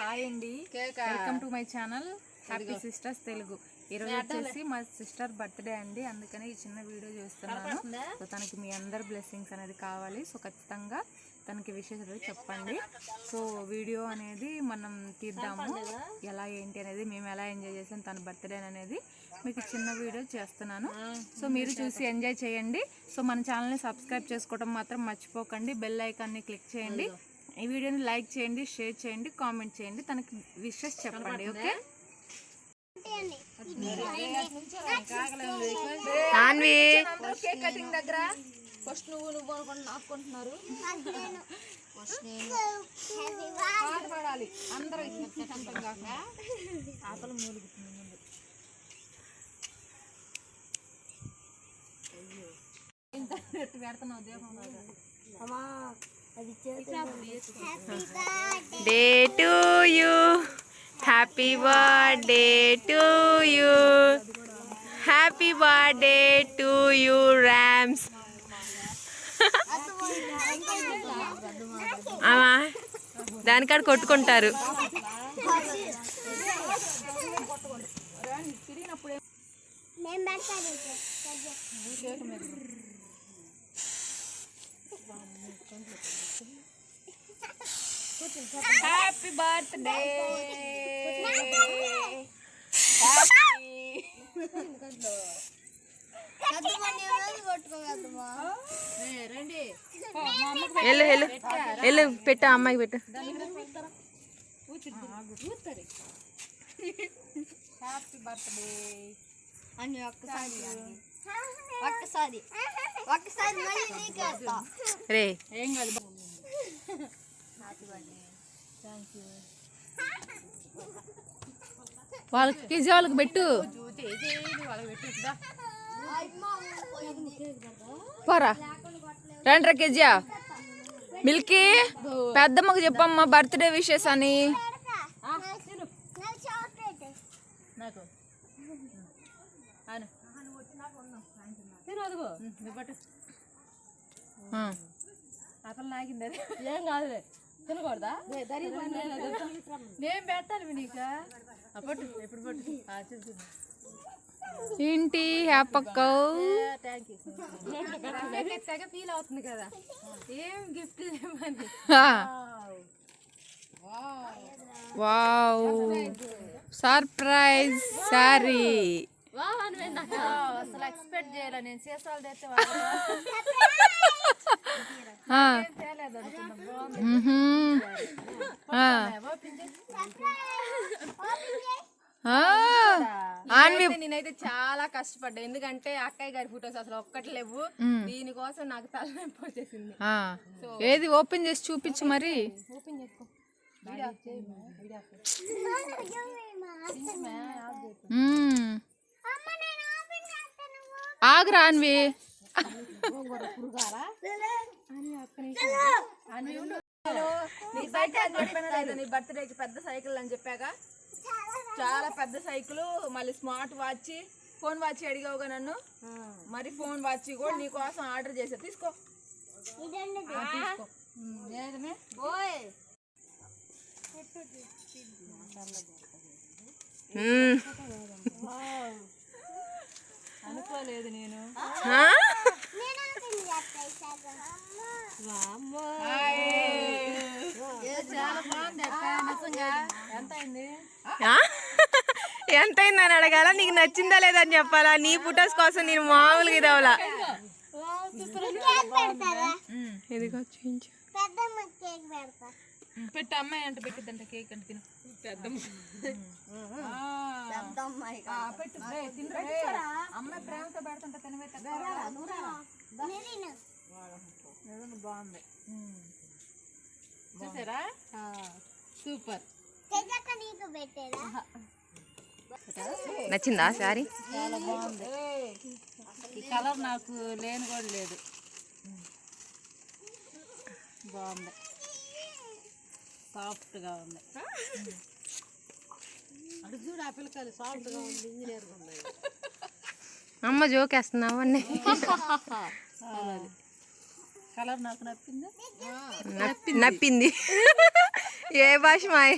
Hi అండి, welcome to my channel happy sisters Telugu. ఈరోజు వచ్చేసి మా సిస్టర్ బర్త్డే అండి, అందుకని ఈ చిన్న వీడియో చేస్తున్నాను. సో తనకి మీ అందరి బ్లెస్సింగ్స్ అనేది కావాలి. సో ఖచ్చితంగా తనకి విషెస్ చెప్పండి. సో వీడియో అనేది మనం తీద్దాము, ఎలా ఏంటి అనేది, మేము ఎలా ఎంజాయ్ చేసాం తన బర్త్డే అనేది మీకు చిన్న వీడియో చేస్తున్నాను. సో మీరు చూసి ఎంజాయ్ చేయండి. సో మన ఛానల్ని సబ్స్క్రైబ్ చేసుకోవడం మాత్రం మర్చిపోకండి. బెల్ ఐకాన్ని క్లిక్ చేయండి. ఈ వీడియోని లైక్ చేయండి, షేర్ చేయండి, కామెంట్ చేయండి, తనకి విషెస్ చెప్పండి. ఓకే కేక్ కటింగ్ దగ్గర ఫస్ట్ నువ్వు అనుకుంటు నాకుంటున్నారు. పడాలి అందరూ కాక ఆపలు మూలుగుతుంది. పెడుతున్నావు దేహం. Day to you, happy birthday to you, happy birthday to you రామ్స్. దానికాడ కొట్టుకుంటారు. హ్యాపీ బర్త్డే వెళ్ళు వెళ్ళు వెళ్ళు, పెట్టు అమ్మాయికి పెట్టు. హ్యాపీ బర్త్డే అని ఒక్కసారి రే ఏం కాదు. వాళ్ళకి కేజీ వాళ్ళకి పెట్టు. పోరా రండి రా కేజీ. మిల్కీ పెద్దమ్మకు చెప్పమ్మా బర్త్డే విషెస్ అని. అసలు నాకింది ఏం కాదులే, తినకూడదా? నేను పెట్టాలి నీకు పట్టు, ఎప్పుడు పట్టు. ఏంటి హ్యాపక్క తెగ ఫీల్ అవుతుంది కదా, ఏం గిఫ్ట్ ఇవ్వమని. Wow surprise sorry. అసలు ఎక్స్పెక్ట్ చేయాలి నేను. సీసాలు తెస్తే తేలేదు నేనైతే చాలా కష్టపడ్డా, ఎందుకంటే అక్కయ్య గారి ఫొటోస్ అసలు ఒక్కటి లేవు. దీనికోసం నాకు తలనొప్పి వచ్చేసింది. ఏది ఓపెన్ చేసి చూపించు మరి. ఓపెన్ చేసుకో. ఆగ్రా అన్వి. నీ బర్త్డేకి పెద్ద సైకిల్ అని చెప్పాక, చాలా పెద్ద సైకిల్, మళ్ళీ స్మార్ట్ వాచ్, ఫోన్ వాచ్ అడిగావుగా నన్ను, మరి ఫోన్ వాచ్ కూడా నీ కోసం ఆర్డర్ చేసా. తీసుకో తీసుకో. అనుకోలేదు నేను. చాలా బాగుంది. ఎంత అయిందని అడగాల, నీకు నచ్చిందా లేదని చెప్పాలా. నీ ఫొటోస్ కోసం నేను మామూలుగా ఇదవలా. ఇదిగో చూపించు. పెట్టు, అమ్మాయి అంటే పెట్టిద్దంట కేక్ అంటే. తిను పెద్దమ్మ పెట్టు, అమ్మాయి ప్రేమతో పెడుతుంట తినబెట్ట. బాగుంది చూసారా, సూపర్. నచ్చిందా సారీ? చాలా బాగుంది. ఈ కలర్ నాకు లేని కూడా లేదు. బాగుంది, సాఫ్ట్గా ఉంది. అడుగు చూడు, ఆ పిల్లకాయలు సాఫ్ట్గా ఉంది, ఇంజనీర్గా ఉంది. అమ్మ జోకేస్తున్నావు అన్నీ. కలర్ నాకు నప్పింది. నప్పింది. ఏ భాష మాయ్.